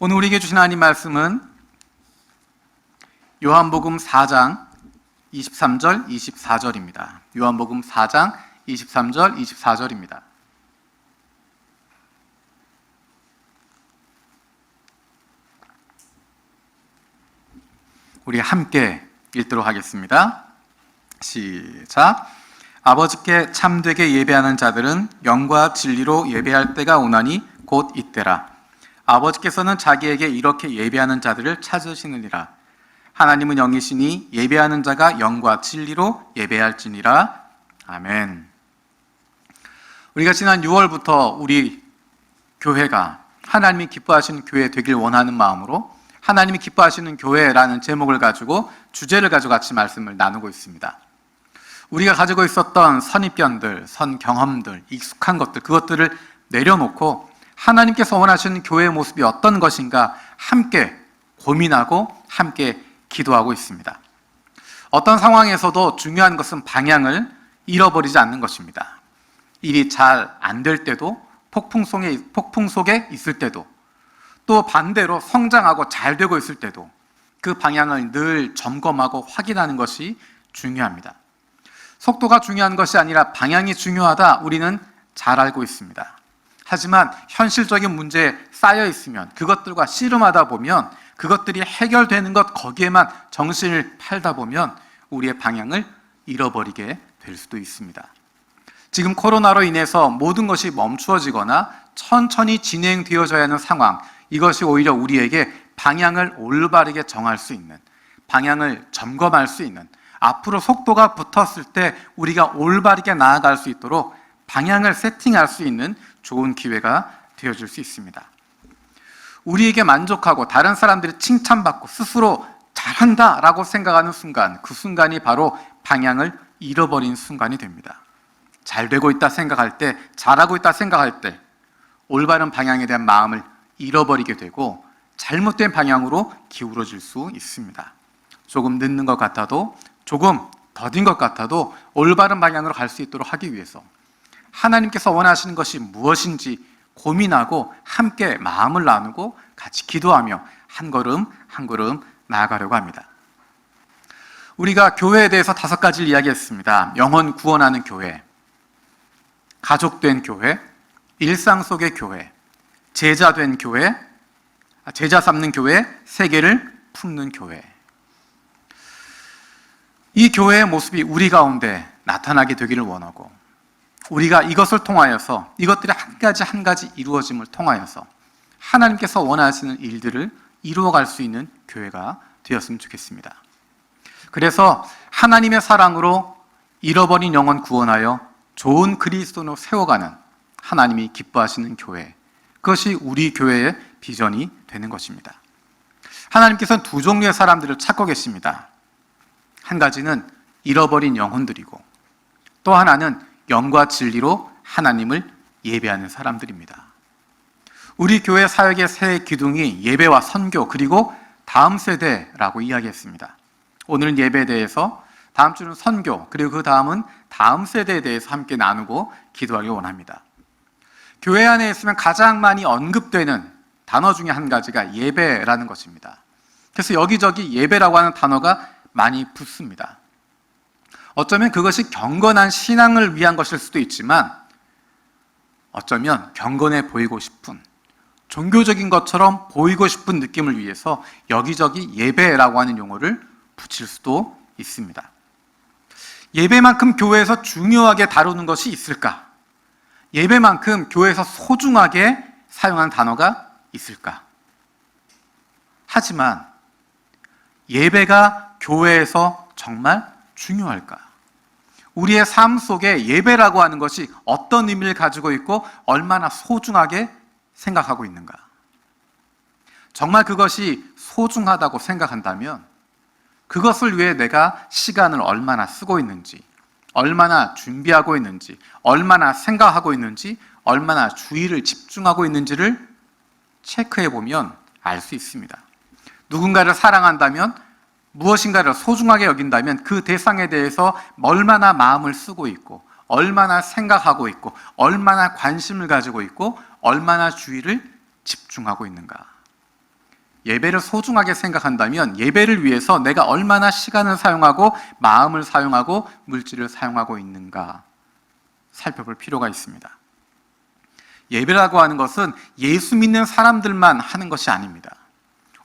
오늘 우리에게 주신 하나님 말씀은 요한복음 4장 23절, 24절입니다. 요한복음 4장 23절, 24절입니다. 우리 함께 읽도록 하겠습니다. 시작. 아버지께 참되게 예배하는 자들은 영과 진리로 예배할 때가 오나니 곧 이때라. 아버지께서는 자기에게 이렇게 예배하는 자들을 찾으시느니라. 하나님은 영이시니 예배하는 자가 영과 진리로 예배할지니라. 아멘. 우리가 지난 6월부터 우리 교회가 하나님이 기뻐하시는 교회 되길 원하는 마음으로 하나님이 기뻐하시는 교회라는 제목을 가지고 주제를 가지고 같이 말씀을 나누고 있습니다. 우리가 가지고 있었던 선입견들, 선경험들, 익숙한 것들, 그것들을 내려놓고 하나님께서 원하시는 교회의 모습이 어떤 것인가 함께 고민하고 함께 기도하고 있습니다. 어떤 상황에서도 중요한 것은 방향을 잃어버리지 않는 것입니다. 일이 잘 안 될 때도, 폭풍 속에 있을 때도, 또 반대로 성장하고 잘 되고 있을 때도 그 방향을 늘 점검하고 확인하는 것이 중요합니다. 속도가 중요한 것이 아니라 방향이 중요하다, 우리는 잘 알고 있습니다. 하지만 현실적인 문제에 쌓여 있으면, 그것들과 씨름하다 보면, 그것들이 해결되는 것 거기에만 정신을 팔다 보면 우리의 방향을 잃어버리게 될 수도 있습니다. 지금 코로나로 인해서 모든 것이 멈추어지거나 천천히 진행되어져야 하는 상황, 이것이 오히려 우리에게 방향을 올바르게 정할 수 있는, 방향을 점검할 수 있는, 앞으로 속도가 붙었을 때 우리가 올바르게 나아갈 수 있도록 방향을 세팅할 수 있는 좋은 기회가 되어줄 수 있습니다. 우리에게 만족하고 다른 사람들이 칭찬받고 스스로 잘한다라고 생각하는 순간, 그 순간이 바로 방향을 잃어버린 순간이 됩니다. 잘 되고 있다 생각할 때, 잘하고 있다 생각할 때 올바른 방향에 대한 마음을 잃어버리게 되고 잘못된 방향으로 기울어질 수 있습니다. 조금 늦는 것 같아도, 조금 더딘 것 같아도 올바른 방향으로 갈 수 있도록 하기 위해서 하나님께서 원하시는 것이 무엇인지 고민하고 함께 마음을 나누고 같이 기도하며 한 걸음 한 걸음 나아가려고 합니다. 우리가 교회에 대해서 5가지를 이야기했습니다. 영혼 구원하는 교회, 가족된 교회, 일상 속의 교회, 제자된 교회, 제자 삼는 교회, 세계를 품는 교회. 이 교회의 모습이 우리 가운데 나타나게 되기를 원하고, 우리가 이것을 통하여서, 이것들이 한 가지 이루어짐을 통하여서 하나님께서 원하시는 일들을 이루어갈 수 있는 교회가 되었으면 좋겠습니다. 그래서 하나님의 사랑으로 잃어버린 영혼 구원하여 좋은 그리스도로 세워가는 하나님이 기뻐하시는 교회, 그것이 우리 교회의 비전이 되는 것입니다. 하나님께서는 2 종류의 사람들을 찾고 계십니다. 한 가지는 잃어버린 영혼들이고, 또 하나는 영과 진리로 하나님을 예배하는 사람들입니다. 우리 교회 사역의 새 기둥이 예배와 선교, 그리고 다음 세대라고 이야기했습니다. 오늘 예배에 대해서, 다음 주는 선교, 그리고 그 다음은 다음 세대에 대해서 함께 나누고 기도하기 원합니다. 교회 안에 있으면 가장 많이 언급되는 단어 중에 한 가지가 예배라는 것입니다. 그래서 여기저기 예배라고 하는 단어가 많이 붙습니다. 어쩌면 그것이 경건한 신앙을 위한 것일 수도 있지만, 어쩌면 경건해 보이고 싶은, 종교적인 것처럼 보이고 싶은 느낌을 위해서 여기저기 예배라고 하는 용어를 붙일 수도 있습니다. 예배만큼 교회에서 중요하게 다루는 것이 있을까? 예배만큼 교회에서 소중하게 사용한 단어가 있을까? 하지만 예배가 교회에서 정말 중요할까? 우리의 삶 속에 예배라고 하는 것이 어떤 의미를 가지고 있고 얼마나 소중하게 생각하고 있는가? 정말 그것이 소중하다고 생각한다면 그것을 위해 내가 시간을 얼마나 쓰고 있는지, 얼마나 준비하고 있는지, 얼마나 생각하고 있는지, 얼마나 주의를 집중하고 있는지를 체크해 보면 알 수 있습니다. 누군가를 사랑한다면, 무엇인가를 소중하게 여긴다면 그 대상에 대해서 얼마나 마음을 쓰고 있고, 얼마나 생각하고 있고, 얼마나 관심을 가지고 있고, 얼마나 주의를 집중하고 있는가. 예배를 소중하게 생각한다면 예배를 위해서 내가 얼마나 시간을 사용하고 마음을 사용하고 물질을 사용하고 있는가 살펴볼 필요가 있습니다. 예배라고 하는 것은 예수 믿는 사람들만 하는 것이 아닙니다.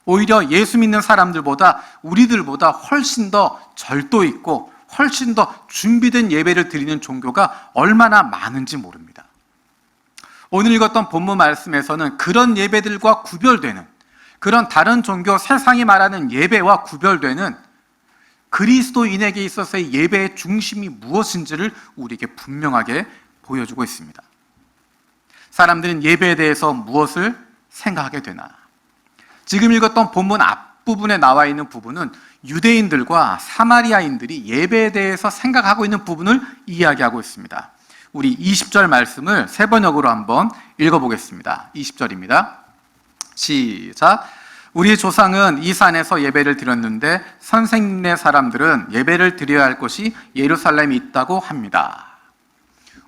오히려 예수 믿는 사람들보다 우리들보다 훨씬 더 절도 있고 훨씬 더 준비된 예배를 드리는 종교가 얼마나 많은지 모릅니다. 오늘 읽었던 본문 말씀에서는 그런 예배들과 구별되는, 그런 다른 종교 세상이 말하는 예배와 구별되는 그리스도인에게 있어서의 예배의 중심이 무엇인지를 우리에게 분명하게 보여주고 있습니다. 사람들은 예배에 대해서 무엇을 생각하게 되나? 지금 읽었던 본문 앞부분에 나와 있는 부분은 유대인들과 사마리아인들이 예배에 대해서 생각하고 있는 부분을 이야기하고 있습니다. 우리 20절 말씀을 세 번역으로 한번 읽어보겠습니다. 20절입니다. 시작. 우리 조상은 이 산에서 예배를 드렸는데 선생님네 사람들은 예배를 드려야 할 곳이 예루살렘에 있다고 합니다.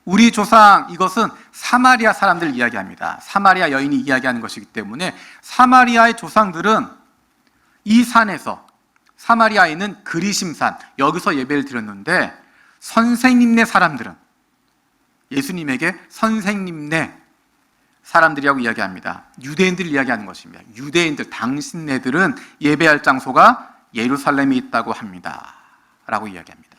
우리 조상, 이것은 사마리아 사람들 이야기합니다. 사마리아 여인이 이야기하는 것이기 때문에 사마리아의 조상들은 이 산에서, 사마리아에 있는 그리심산, 여기서 예배를 드렸는데 선생님네 사람들은, 예수님에게 선생님네 사람들이라고 이야기합니다. 유대인들을 이야기하는 것입니다. 유대인들, 당신네들은 예배할 장소가 예루살렘에 있다고 합니다 라고 이야기합니다.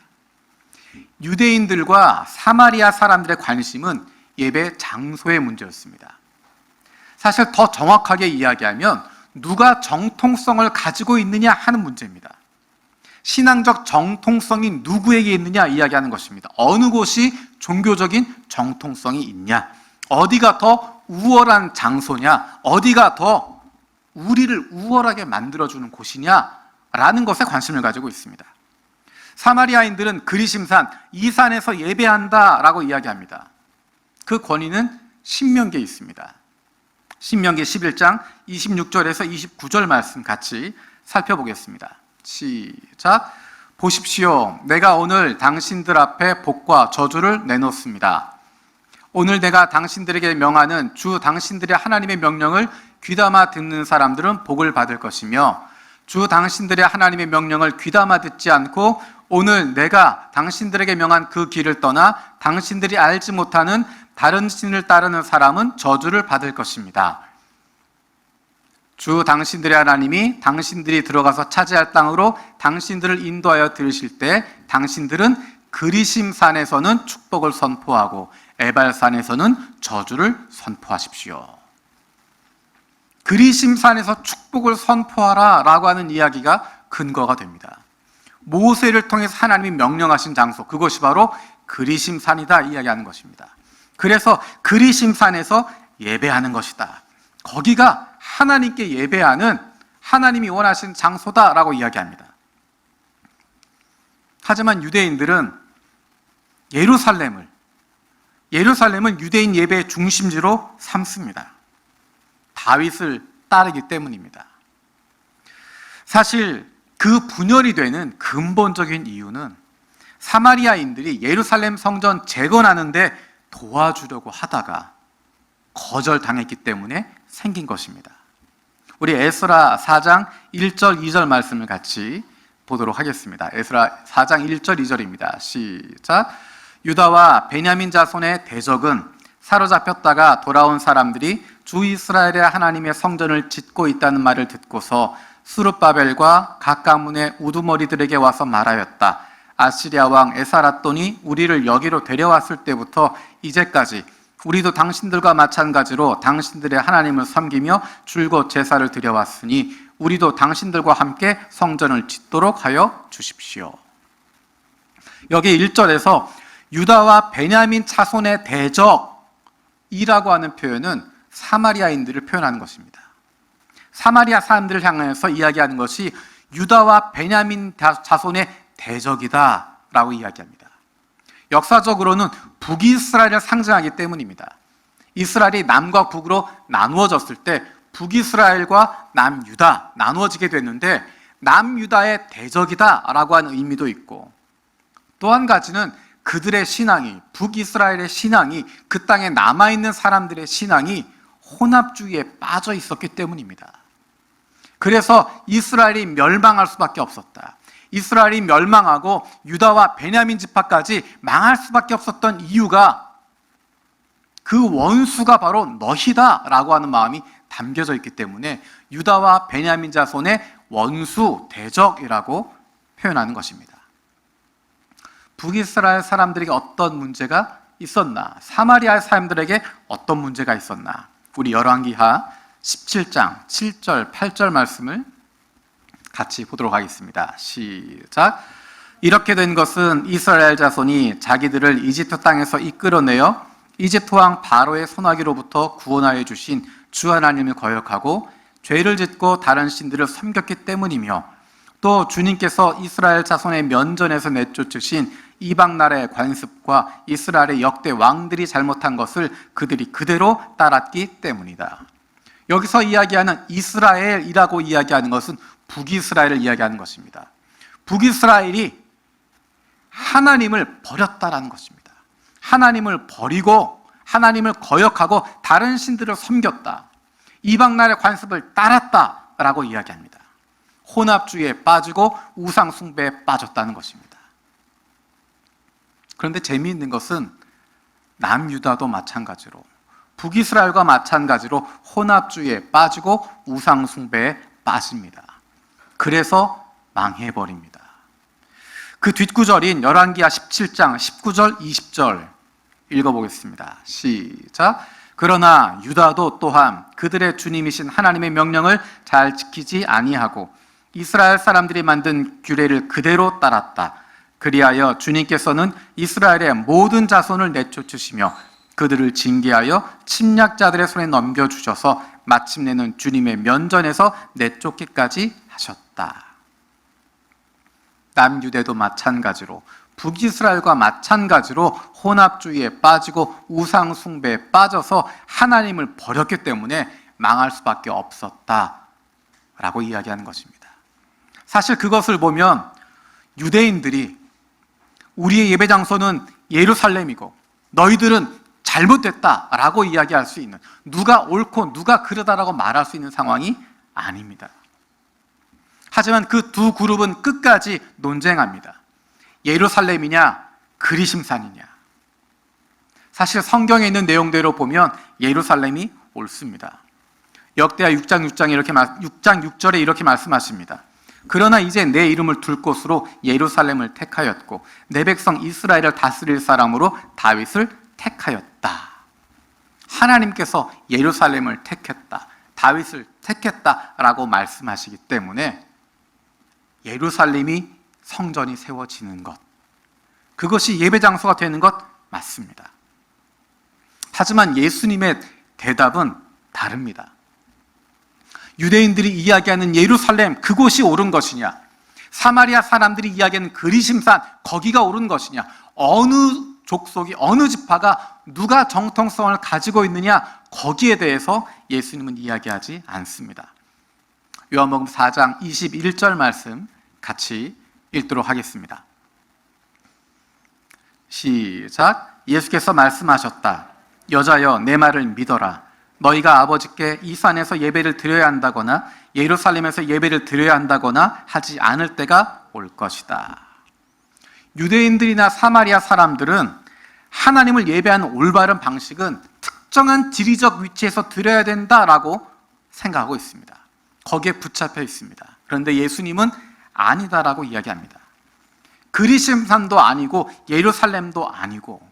유대인들과 사마리아 사람들의 관심은 예배 장소의 문제였습니다. 사실 더 정확하게 이야기하면 누가 정통성을 가지고 있느냐 하는 문제입니다. 신앙적 정통성이 누구에게 있느냐 이야기하는 것입니다. 어느 곳이 종교적인 정통성이 있냐, 어디가 더 우월한 장소냐, 어디가 더 우리를 우월하게 만들어주는 곳이냐라는 것에 관심을 가지고 있습니다. 사마리아인들은 그리심산, 이 산에서 예배한다라고 이야기합니다. 그 권위는 신명기에 있습니다. 신명기 11장 26절에서 29절 말씀 같이 살펴보겠습니다. 시작. 보십시오. 내가 오늘 당신들 앞에 복과 저주를 내놓습니다. 오늘 내가 당신들에게 명하는 주 당신들의 하나님의 명령을 귀담아 듣는 사람들은 복을 받을 것이며 주 당신들의 하나님의 명령을 귀담아 듣지 않고 오늘 내가 당신들에게 명한 그 길을 떠나 당신들이 알지 못하는 다른 신을 따르는 사람은 저주를 받을 것입니다. 주 당신들의 하나님이 당신들이 들어가서 차지할 땅으로 당신들을 인도하여 들으실 때 당신들은 그리심산에서는 축복을 선포하고 에발산에서는 저주를 선포하십시오. 그리심산에서 축복을 선포하라 라고 하는 이야기가 근거가 됩니다. 모세를 통해서 하나님이 명령하신 장소, 그것이 바로 그리심산이다 이야기하는 것입니다. 그래서 그리심산에서 예배하는 것이다. 거기가 하나님께 예배하는, 하나님이 원하신 장소다라고 이야기합니다. 하지만 유대인들은 예루살렘은 유대인 예배의 중심지로 삼습니다. 다윗을 따르기 때문입니다. 사실 그 분열이 되는 근본적인 이유는 사마리아인들이 예루살렘 성전 재건하는데 도와주려고 하다가 거절당했기 때문에 생긴 것입니다. 우리 에스라 4장 1절 2절 말씀을 같이 보도록 하겠습니다. 에스라 4장 1절 2절입니다. 시작. 유다와 베냐민 자손의 대적은 사로잡혔다가 돌아온 사람들이 주 이스라엘의 하나님의 성전을 짓고 있다는 말을 듣고서 스룹바벨과 각 가문의 우두머리들에게 와서 말하였다. 아시리아 왕 에사라돈이 우리를 여기로 데려왔을 때부터 이제까지 우리도 당신들과 마찬가지로 당신들의 하나님을 섬기며 줄곧 제사를 드려왔으니 우리도 당신들과 함께 성전을 짓도록 하여 주십시오. 여기 1절에서 유다와 베냐민 자손의 대적이라고 하는 표현은 사마리아인들을 표현하는 것입니다. 사마리아 사람들을 향해서 이야기하는 것이 유다와 베냐민 자손의 대적이다 라고 이야기합니다. 역사적으로는 북이스라엘을 상징하기 때문입니다. 이스라엘이 남과 북으로 나누어졌을 때 북이스라엘과 남유다 나누어지게 됐는데 남유다의 대적이다 라고 하는 의미도 있고, 또 한 가지는 그들의 신앙이, 북이스라엘의 신앙이, 그 땅에 남아있는 사람들의 신앙이 혼합주의에 빠져 있었기 때문입니다. 그래서 이스라엘이 멸망할 수밖에 없었다. 이스라엘이 멸망하고 유다와 베냐민 지파까지 망할 수밖에 없었던 이유가 그 원수가 바로 너희다라고 하는 마음이 담겨져 있기 때문에 유다와 베냐민 자손의 원수, 대적이라고 표현하는 것입니다. 북이스라엘 사람들에게 어떤 문제가 있었나? 사마리아 사람들에게 어떤 문제가 있었나? 우리 열왕기하 17장 7절, 8절 말씀을 같이 보도록 하겠습니다. 시작. 이렇게 된 것은 이스라엘 자손이 자기들을 이집트 땅에서 이끌어내어 이집트 왕 바로의 손아귀로부터 구원하여 주신 주 하나님을 거역하고 죄를 짓고 다른 신들을 섬겼기 때문이며, 또 주님께서 이스라엘 자손의 면전에서 내쫓으신 이방 나라의 관습과 이스라엘의 역대 왕들이 잘못한 것을 그들이 그대로 따랐기 때문이다. 여기서 이야기하는 이스라엘이라고 이야기하는 것은 북이스라엘을 이야기하는 것입니다. 북이스라엘이 하나님을 버렸다라는 것입니다. 하나님을 버리고 하나님을 거역하고 다른 신들을 섬겼다. 이방 나라의 관습을 따랐다라고 이야기합니다. 혼합주의에 빠지고 우상 숭배에 빠졌다는 것입니다. 그런데 재미있는 것은 남유다도 마찬가지로, 북이스라엘과 마찬가지로 혼합주의에 빠지고 우상 숭배에 빠집니다. 그래서 망해버립니다. 그 뒷구절인 열왕기하 17장 19절 20절 읽어보겠습니다. 시작. 그러나 유다도 또한 그들의 주님이신 하나님의 명령을 잘 지키지 아니하고 이스라엘 사람들이 만든 규례를 그대로 따랐다. 그리하여 주님께서는 이스라엘의 모든 자손을 내쫓으시며 그들을 징계하여 침략자들의 손에 넘겨주셔서 마침내는 주님의 면전에서 내쫓기까지 하셨다. 남유대도 마찬가지로, 북이스라엘과 마찬가지로 혼합주의에 빠지고 우상 숭배에 빠져서 하나님을 버렸기 때문에 망할 수밖에 없었다라고 이야기하는 것입니다. 사실 그것을 보면 유대인들이 우리의 예배 장소는 예루살렘이고 너희들은 잘못됐다라고 이야기할 수 있는, 누가 옳고 누가 그르다라고 말할 수 있는 상황이 아닙니다. 하지만 그 두 그룹은 끝까지 논쟁합니다. 예루살렘이냐 그리심산이냐. 사실 성경에 있는 내용대로 보면 예루살렘이 옳습니다. 역대하 6장 6절에 이렇게 말씀하십니다. 그러나 이제 내 이름을 둘 곳으로 예루살렘을 택하였고 내 백성 이스라엘을 다스릴 사람으로 다윗을 택하였다. 하나님께서 예루살렘을 택했다, 다윗을 택했다라고 말씀하시기 때문에 예루살렘이 성전이 세워지는 것, 그것이 예배 장소가 되는 것 맞습니다. 하지만 예수님의 대답은 다릅니다. 유대인들이 이야기하는 예루살렘, 그곳이 옳은 것이냐, 사마리아 사람들이 이야기하는 그리심산, 거기가 옳은 것이냐, 어느 족속이, 어느 지파가 누가 정통성을 가지고 있느냐, 거기에 대해서 예수님은 이야기하지 않습니다. 요한복음 4장 21절 말씀 같이 읽도록 하겠습니다. 시작. 예수께서 말씀하셨다. 여자여, 내 말을 믿어라. 너희가 아버지께 이 산에서 예배를 드려야 한다거나 예루살렘에서 예배를 드려야 한다거나 하지 않을 때가 올 것이다. 유대인들이나 사마리아 사람들은 하나님을 예배하는 올바른 방식은 특정한 지리적 위치에서 드려야 된다라고 생각하고 있습니다. 거기에 붙잡혀 있습니다. 그런데 예수님은 아니다라고 이야기합니다. 그리심산도 아니고 예루살렘도 아니고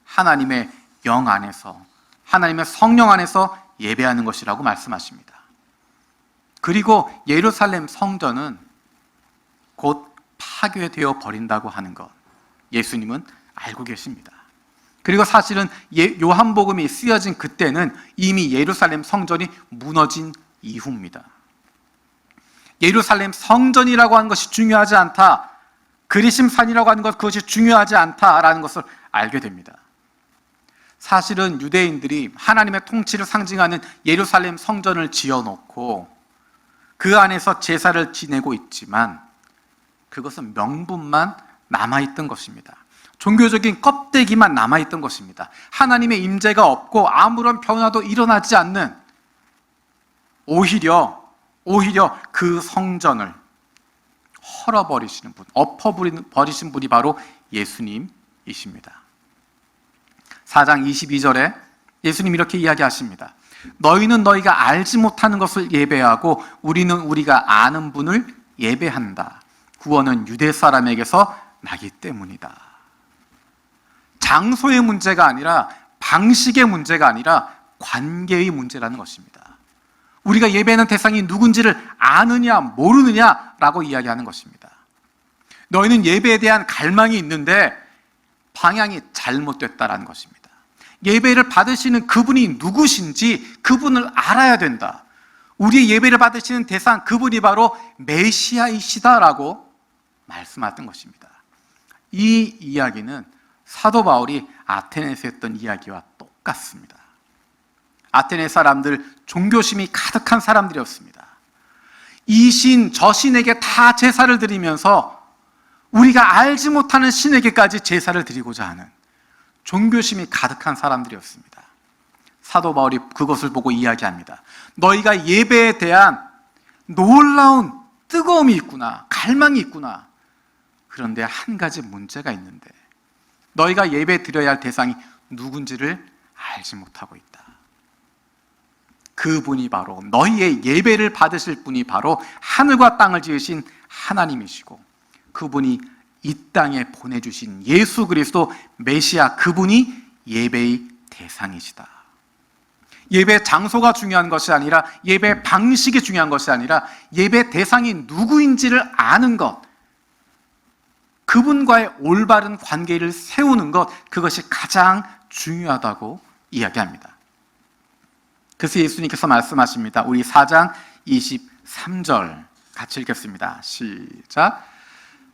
하나님의 영 안에서, 하나님의 성령 안에서 예배하는 것이라고 말씀하십니다. 그리고 예루살렘 성전은 곧 파괴되어 버린다고 하는 것, 예수님은 알고 계십니다. 그리고 사실은 요한복음이 쓰여진 그때는 이미 예루살렘 성전이 무너진 이후입니다. 예루살렘 성전이라고 하는 것이 중요하지 않다, 그리심산이라고 하는 것, 그것이 중요하지 않다라는 것을 알게 됩니다. 사실은 유대인들이 하나님의 통치를 상징하는 예루살렘 성전을 지어놓고 그 안에서 제사를 지내고 있지만 그것은 명분만 남아있던 것입니다. 종교적인 껍데기만 남아있던 것입니다. 하나님의 임재가 없고 아무런 변화도 일어나지 않는, 오히려 오히려 그 성전을 헐어버리시는 분, 엎어버리신 분이 바로 예수님이십니다. 4장 22절에 예수님 이렇게 이야기하십니다. 너희는 너희가 알지 못하는 것을 예배하고 우리는 우리가 아는 분을 예배한다. 구원은 유대 사람에게서 나기 때문이다. 장소의 문제가 아니라, 방식의 문제가 아니라 관계의 문제라는 것입니다. 우리가 예배하는 대상이 누군지를 아느냐 모르느냐라고 이야기하는 것입니다. 너희는 예배에 대한 갈망이 있는데 방향이 잘못됐다라는 것입니다. 예배를 받으시는 그분이 누구신지 그분을 알아야 된다. 우리의 예배를 받으시는 대상, 그분이 바로 메시아이시다라고 말씀하셨던 것입니다. 이 이야기는 사도 바울이 아테네에서 했던 이야기와 똑같습니다. 아테네 사람들 종교심이 가득한 사람들이었습니다. 이 신, 저 신에게 다 제사를 드리면서 우리가 알지 못하는 신에게까지 제사를 드리고자 하는 종교심이 가득한 사람들이었습니다. 사도 바울이 그것을 보고 이야기합니다. 너희가 예배에 대한 놀라운 뜨거움이 있구나, 갈망이 있구나. 그런데 한 가지 문제가 있는데 너희가 예배 드려야 할 대상이 누군지를 알지 못하고 있다. 그분이 바로, 너희의 예배를 받으실 분이 바로 하늘과 땅을 지으신 하나님이시고 그분이 이 땅에 보내주신 예수 그리스도 메시아, 그분이 예배의 대상이시다. 예배 장소가 중요한 것이 아니라, 예배 방식이 중요한 것이 아니라 예배 대상이 누구인지를 아는 것, 그분과의 올바른 관계를 세우는 것, 그것이 가장 중요하다고 이야기합니다. 그래서 예수님께서 말씀하십니다. 우리 4장 23절 같이 읽겠습니다. 시작.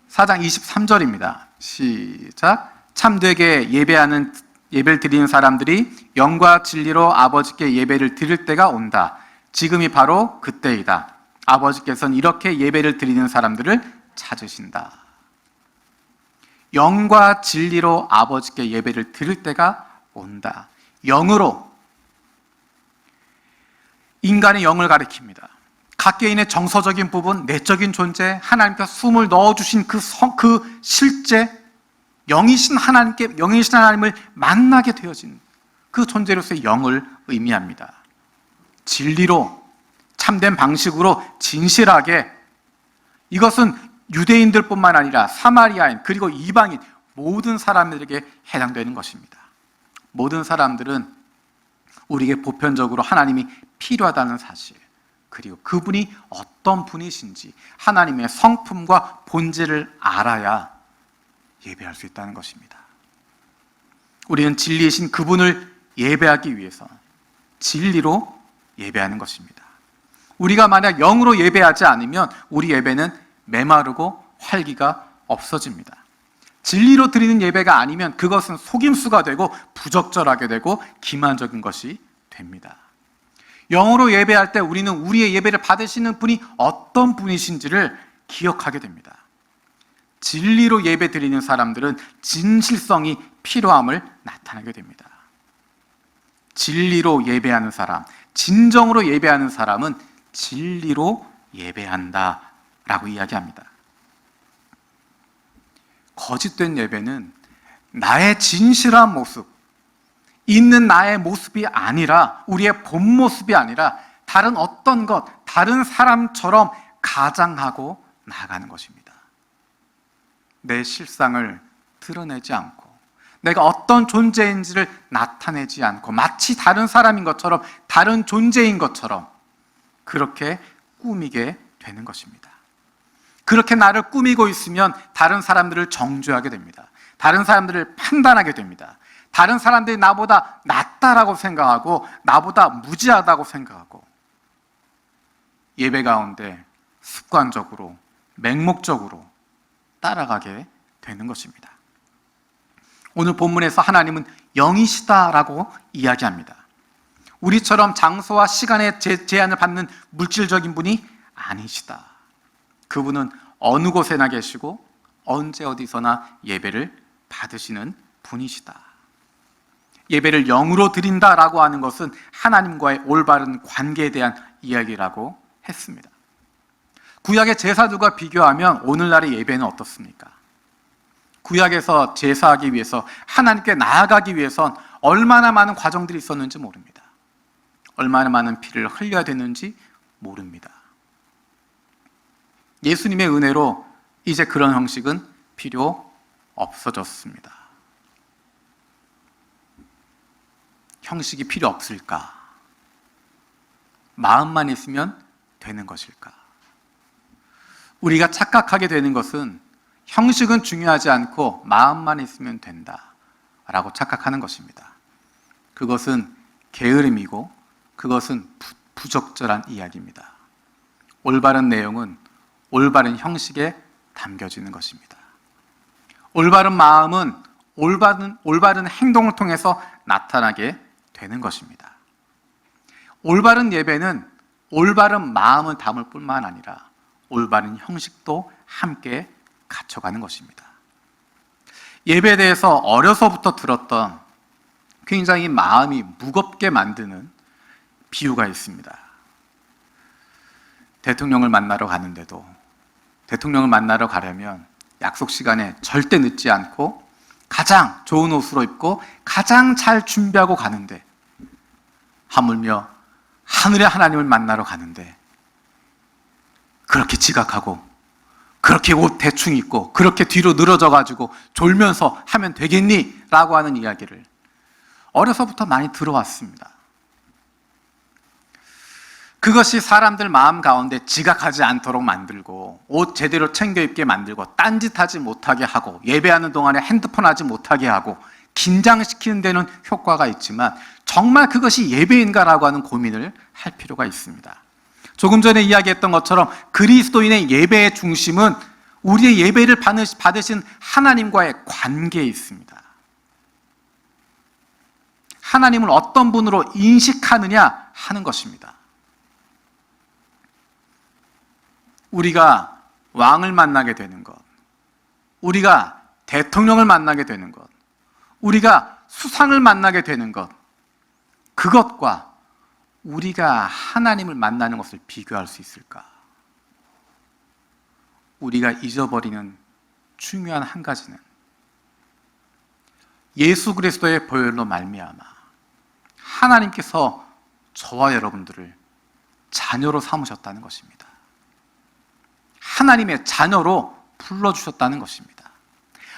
4장 23절입니다. 시작. 참되게 예배를 드리는 사람들이 영과 진리로 아버지께 예배를 드릴 때가 온다. 지금이 바로 그때이다. 아버지께서는 이렇게 예배를 드리는 사람들을 찾으신다. 영과 진리로 아버지께 예배를 드릴 때가 온다. 영으로, 인간의 영을 가리킵니다. 각 개인의 정서적인 부분, 내적인 존재, 하나님께서 숨을 넣어주신 그 실제, 영이신 하나님을 만나게 되어진 그 존재로서의 영을 의미합니다. 진리로, 참된 방식으로, 진실하게, 이것은 유대인들뿐만 아니라 사마리아인, 그리고 이방인 모든 사람들에게 해당되는 것입니다. 모든 사람들은 우리에게 보편적으로 하나님이 필요하다는 사실, 그리고 그분이 어떤 분이신지 하나님의 성품과 본질을 알아야 예배할 수 있다는 것입니다. 우리는 진리이신 그분을 예배하기 위해서 진리로 예배하는 것입니다. 우리가 만약 영으로 예배하지 않으면 우리 예배는 메마르고 활기가 없어집니다. 진리로 드리는 예배가 아니면 그것은 속임수가 되고 부적절하게 되고 기만적인 것이 됩니다. 영으로 예배할 때 우리는 우리의 예배를 받으시는 분이 어떤 분이신지를 기억하게 됩니다. 진리로 예배 드리는 사람들은 진실성이 필요함을 나타내게 됩니다. 진리로 예배하는 사람, 진정으로 예배하는 사람은 진리로 예배한다 라고 이야기합니다. 거짓된 예배는 나의 진실한 모습, 있는 나의 모습이 아니라, 우리의 본 모습이 아니라 다른 어떤 것, 다른 사람처럼 가장하고 나아가는 것입니다. 내 실상을 드러내지 않고 내가 어떤 존재인지를 나타내지 않고 마치 다른 사람인 것처럼, 다른 존재인 것처럼 그렇게 꾸미게 되는 것입니다. 그렇게 나를 꾸미고 있으면 다른 사람들을 정죄하게 됩니다. 다른 사람들을 판단하게 됩니다. 다른 사람들이 나보다 낫다라고 생각하고 나보다 무지하다고 생각하고 예배 가운데 습관적으로, 맹목적으로 따라가게 되는 것입니다. 오늘 본문에서 하나님은 영이시다라고 이야기합니다. 우리처럼 장소와 시간의 제한을 받는 물질적인 분이 아니시다. 그분은 어느 곳에나 계시고 언제 어디서나 예배를 받으시는 분이시다. 예배를 영으로 드린다라고 하는 것은 하나님과의 올바른 관계에 대한 이야기라고 했습니다. 구약의 제사들과 비교하면 오늘날의 예배는 어떻습니까? 구약에서 제사하기 위해서 하나님께 나아가기 위해선 얼마나 많은 과정들이 있었는지 모릅니다. 얼마나 많은 피를 흘려야 되는지 모릅니다. 예수님의 은혜로 이제 그런 형식은 필요 없어졌습니다. 형식이 필요 없을까? 마음만 있으면 되는 것일까? 우리가 착각하게 되는 것은 형식은 중요하지 않고 마음만 있으면 된다라고 착각하는 것입니다. 그것은 게으름이고 그것은 부적절한 이야기입니다. 올바른 내용은 올바른 형식에 담겨지는 것입니다. 올바른 마음은 올바른 행동을 통해서 나타나게 되는 것입니다. 올바른 예배는 올바른 마음을 담을 뿐만 아니라 올바른 형식도 함께 갖춰가는 것입니다. 예배에 대해서 어려서부터 들었던 굉장히 마음이 무겁게 만드는 비유가 있습니다. 대통령을 만나러 가는데도 대통령을 만나러 가려면 약속 시간에 절대 늦지 않고 가장 좋은 옷으로 입고 가장 잘 준비하고 가는데, 하물며 하늘의 하나님을 만나러 가는데 그렇게 지각하고 그렇게 옷 대충 입고 그렇게 뒤로 늘어져 가지고 졸면서 하면 되겠니? 라고 하는 이야기를 어려서부터 많이 들어왔습니다. 그것이 사람들 마음 가운데 지각하지 않도록 만들고 옷 제대로 챙겨 입게 만들고 딴짓하지 못하게 하고 예배하는 동안에 핸드폰 하지 못하게 하고 긴장시키는 데는 효과가 있지만 정말 그것이 예배인가라고 하는 고민을 할 필요가 있습니다. 조금 전에 이야기했던 것처럼 그리스도인의 예배의 중심은 우리의 예배를 받으신 하나님과의 관계에 있습니다. 하나님을 어떤 분으로 인식하느냐 하는 것입니다. 우리가 왕을 만나게 되는 것, 우리가 대통령을 만나게 되는 것, 우리가 수상을 만나게 되는 것, 그것과 우리가 하나님을 만나는 것을 비교할 수 있을까? 우리가 잊어버리는 중요한 한 가지는 예수 그리스도의 보혈로 말미암아 하나님께서 저와 여러분들을 자녀로 삼으셨다는 것입니다. 하나님의 자녀로 불러주셨다는 것입니다.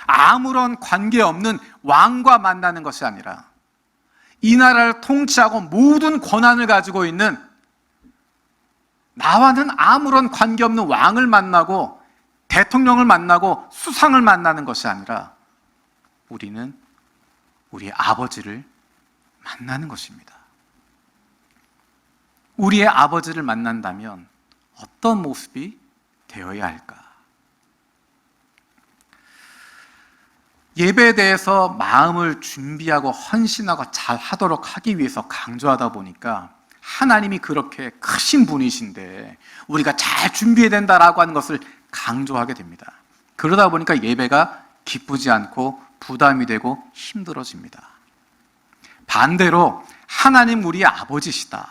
아무런 관계없는 왕과 만나는 것이 아니라 이 나라를 통치하고 모든 권한을 가지고 있는, 나와는 아무런 관계없는 왕을 만나고 대통령을 만나고 수상을 만나는 것이 아니라 우리는 우리의 아버지를 만나는 것입니다. 우리의 아버지를 만난다면 어떤 모습이 되어야 할까? 예배에 대해서 마음을 준비하고 헌신하고 잘 하도록 하기 위해서 강조하다 보니까 하나님이 그렇게 크신 분이신데 우리가 잘 준비해야 된다라고 하는 것을 강조하게 됩니다. 그러다 보니까 예배가 기쁘지 않고 부담이 되고 힘들어집니다. 반대로 하나님 우리의 아버지시다,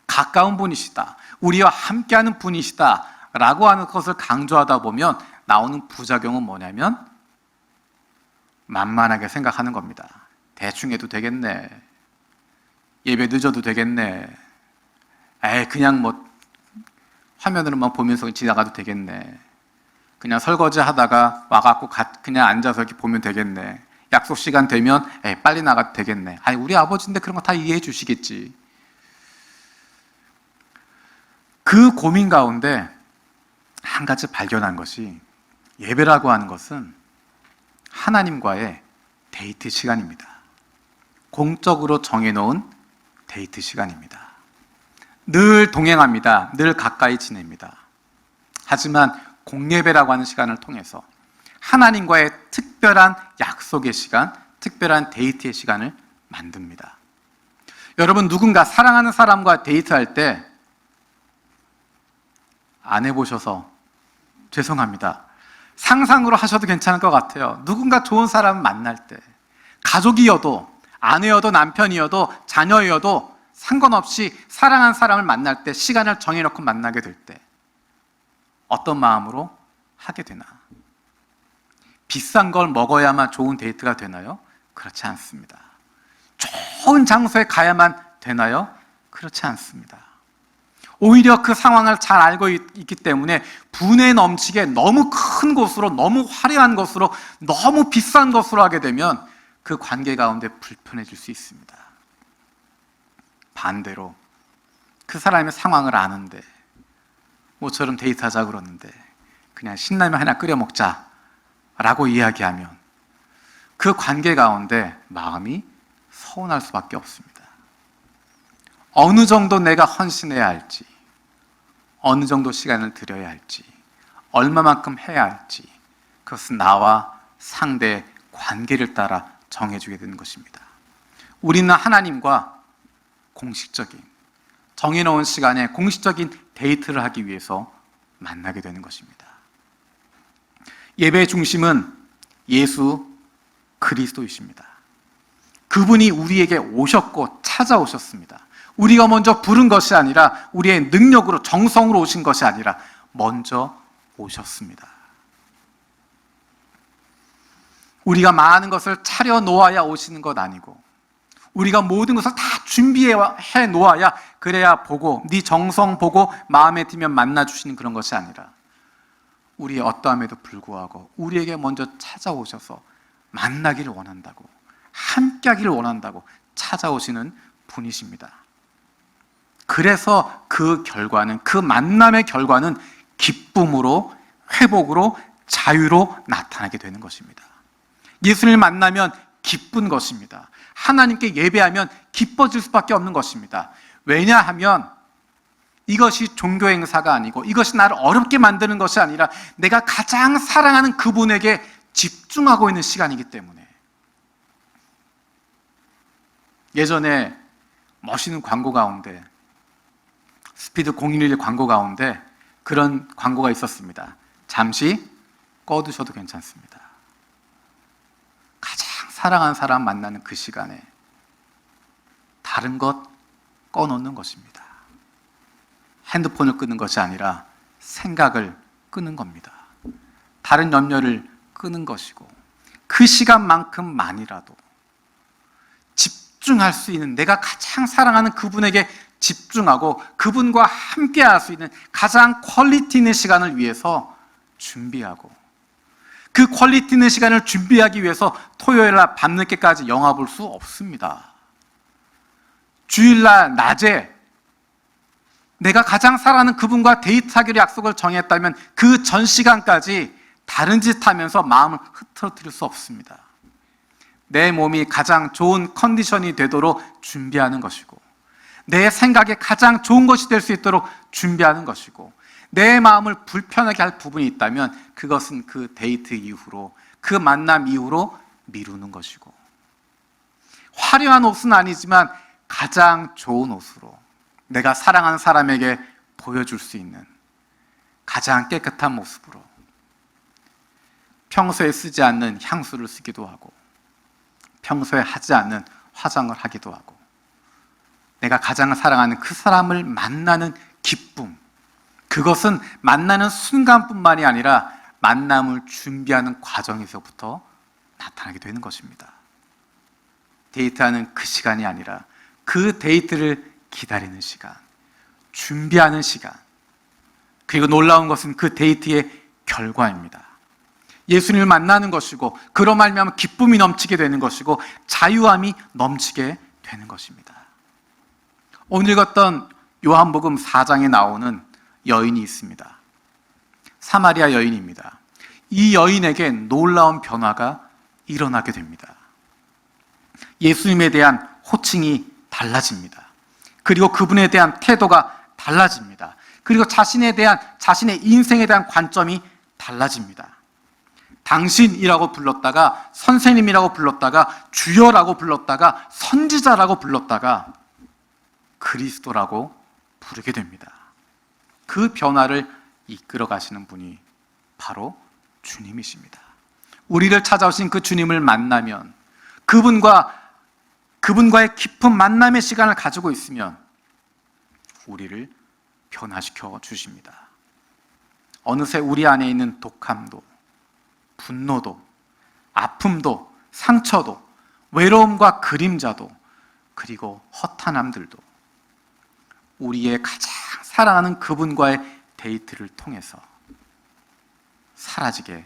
가까운 분이시다, 우리와 함께하는 분이시다 라고 하는 것을 강조하다 보면 나오는 부작용은 뭐냐면 만만하게 생각하는 겁니다. 대충 해도 되겠네, 예배 늦어도 되겠네, 그냥 뭐 화면으로만 보면서 지나가도 되겠네, 그냥 설거지 하다가 와갖고 그냥 앉아서 이렇게 보면 되겠네, 약속 시간 되면 빨리 나가도 되겠네, 우리 아버지인데 그런 거 다 이해해 주시겠지. 그 고민 가운데 한 가지 발견한 것이, 예배라고 하는 것은 하나님과의 데이트 시간입니다. 공적으로 정해놓은 데이트 시간입니다. 늘 동행합니다. 늘 가까이 지냅니다. 하지만 공예배라고 하는 시간을 통해서 하나님과의 특별한 약속의 시간, 특별한 데이트의 시간을 만듭니다. 여러분, 누군가 사랑하는 사람과 데이트할 때 안 해보셔서 죄송합니다. 상상으로 하셔도 괜찮을 것 같아요. 누군가 좋은 사람 만날 때, 가족이어도 아내여도 남편이어도 자녀여도 상관없이 사랑하는 사람을 만날 때, 시간을 정해놓고 만나게 될 때 어떤 마음으로 하게 되나? 비싼 걸 먹어야만 좋은 데이트가 되나요? 그렇지 않습니다. 좋은 장소에 가야만 되나요? 그렇지 않습니다. 오히려 그 상황을 잘 알고 있기 때문에 분에 넘치게 너무 큰 곳으로, 너무 화려한 곳으로, 너무 비싼 곳으로 하게 되면 그 관계 가운데 불편해질 수 있습니다. 반대로 그 사람의 상황을 아는데 모처럼 데이트하자 그러는데 그냥 신라면 하나 끓여 먹자 라고 이야기하면 그 관계 가운데 마음이 서운할 수밖에 없습니다. 어느 정도 내가 헌신해야 할지, 어느 정도 시간을 들여야 할지, 얼마만큼 해야 할지, 그것은 나와 상대의 관계를 따라 정해주게 되는 것입니다. 우리는 하나님과 공식적인, 정해놓은 시간에 공식적인 데이트를 하기 위해서 만나게 되는 것입니다. 예배의 중심은 예수 그리스도이십니다. 그분이 우리에게 오셨고 찾아오셨습니다. 우리가 먼저 부른 것이 아니라, 우리의 능력으로, 정성으로 오신 것이 아니라 먼저 오셨습니다. 우리가 많은 것을 차려 놓아야 오시는 것 아니고, 우리가 모든 것을 다 준비해 놓아야, 그래야 보고, 네 정성 보고 마음에 들면 만나 주시는 그런 것이 아니라, 우리의 어떠함에도 불구하고 우리에게 먼저 찾아오셔서 만나기를 원한다고, 함께 하기를 원한다고 찾아오시는 분이십니다. 그래서 그 결과는, 그 만남의 결과는 기쁨으로, 회복으로, 자유로 나타나게 되는 것입니다. 예수님을 만나면 기쁜 것입니다. 하나님께 예배하면 기뻐질 수밖에 없는 것입니다. 왜냐하면 이것이 종교 행사가 아니고, 이것이 나를 어렵게 만드는 것이 아니라 내가 가장 사랑하는 그분에게 집중하고 있는 시간이기 때문에. 예전에 멋있는 광고 가운데, 스피드 011 광고 가운데 그런 광고가 있었습니다. 잠시 꺼두셔도 괜찮습니다. 가장 사랑하는 사람 만나는 그 시간에 다른 것 꺼놓는 것입니다. 핸드폰을 끄는 것이 아니라 생각을 끄는 겁니다. 다른 염려를 끄는 것이고, 그 시간만큼만이라도 집중할 수 있는, 내가 가장 사랑하는 그분에게 집중하고 그분과 함께 할 수 있는 가장 퀄리티 있는 시간을 위해서 준비하고, 그 퀄리티 있는 시간을 준비하기 위해서 토요일날 밤늦게까지 영화 볼 수 없습니다. 주일날 낮에 내가 가장 사랑하는 그분과 데이트하기로 약속을 정했다면 그 전 시간까지 다른 짓 하면서 마음을 흐트러뜨릴 수 없습니다. 내 몸이 가장 좋은 컨디션이 되도록 준비하는 것이고, 내 생각에 가장 좋은 것이 될 수 있도록 준비하는 것이고, 내 마음을 불편하게 할 부분이 있다면 그것은 그 데이트 이후로, 그 만남 이후로 미루는 것이고, 화려한 옷은 아니지만 가장 좋은 옷으로 내가 사랑하는 사람에게 보여줄 수 있는 가장 깨끗한 모습으로, 평소에 쓰지 않는 향수를 쓰기도 하고, 평소에 하지 않는 화장을 하기도 하고, 내가 가장 사랑하는 그 사람을 만나는 기쁨, 그것은 만나는 순간뿐만이 아니라 만남을 준비하는 과정에서부터 나타나게 되는 것입니다. 데이트하는 그 시간이 아니라 그 데이트를 기다리는 시간, 준비하는 시간, 그리고 놀라운 것은 그 데이트의 결과입니다. 예수님을 만나는 것이고, 그로 말미암아 기쁨이 넘치게 되는 것이고, 자유함이 넘치게 되는 것입니다. 오늘 읽었던 요한복음 4장에 나오는 여인이 있습니다. 사마리아 여인입니다. 이 여인에게 놀라운 변화가 일어나게 됩니다. 예수님에 대한 호칭이 달라집니다. 그리고 그분에 대한 태도가 달라집니다. 그리고 자신에 대한, 자신의 인생에 대한 관점이 달라집니다. 당신이라고 불렀다가, 선생님이라고 불렀다가, 주여라고 불렀다가, 선지자라고 불렀다가 그리스도라고 부르게 됩니다. 그 변화를 이끌어 가시는 분이 바로 주님이십니다. 우리를 찾아오신 그 주님을 만나면, 그분과의 깊은 만남의 시간을 가지고 있으면 우리를 변화시켜 주십니다. 어느새 우리 안에 있는 독함도, 분노도, 아픔도, 상처도, 외로움과 그림자도, 그리고 허탄함들도 우리의 가장 사랑하는 그분과의 데이트를 통해서 사라지게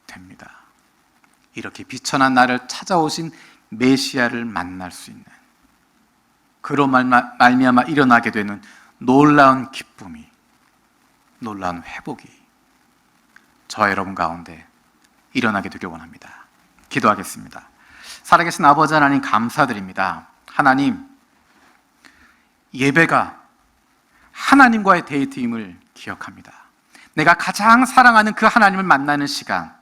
됩니다. 이렇게 비천한 나를 찾아오신 메시아를 만날 수 있는, 그로 말미암아 일어나게 되는 놀라운 기쁨이, 놀라운 회복이 저와 여러분 가운데 일어나게 되길 원합니다. 기도하겠습니다. 살아계신 아버지 하나님, 감사드립니다. 하나님, 예배가 하나님과의 데이트임을 기억합니다. 내가 가장 사랑하는 그 하나님을 만나는 시간,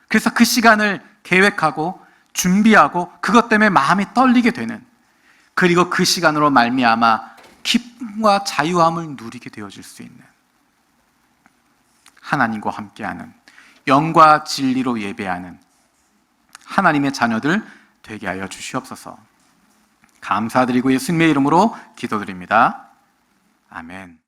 그래서 그 시간을 계획하고 준비하고 그것 때문에 마음이 떨리게 되는, 그리고 그 시간으로 말미암아 기쁨과 자유함을 누리게 되어질 수 있는, 하나님과 함께하는, 영과 진리로 예배하는 하나님의 자녀들 되게 하여 주시옵소서. 감사드리고 예수님의 이름으로 기도드립니다. 아멘.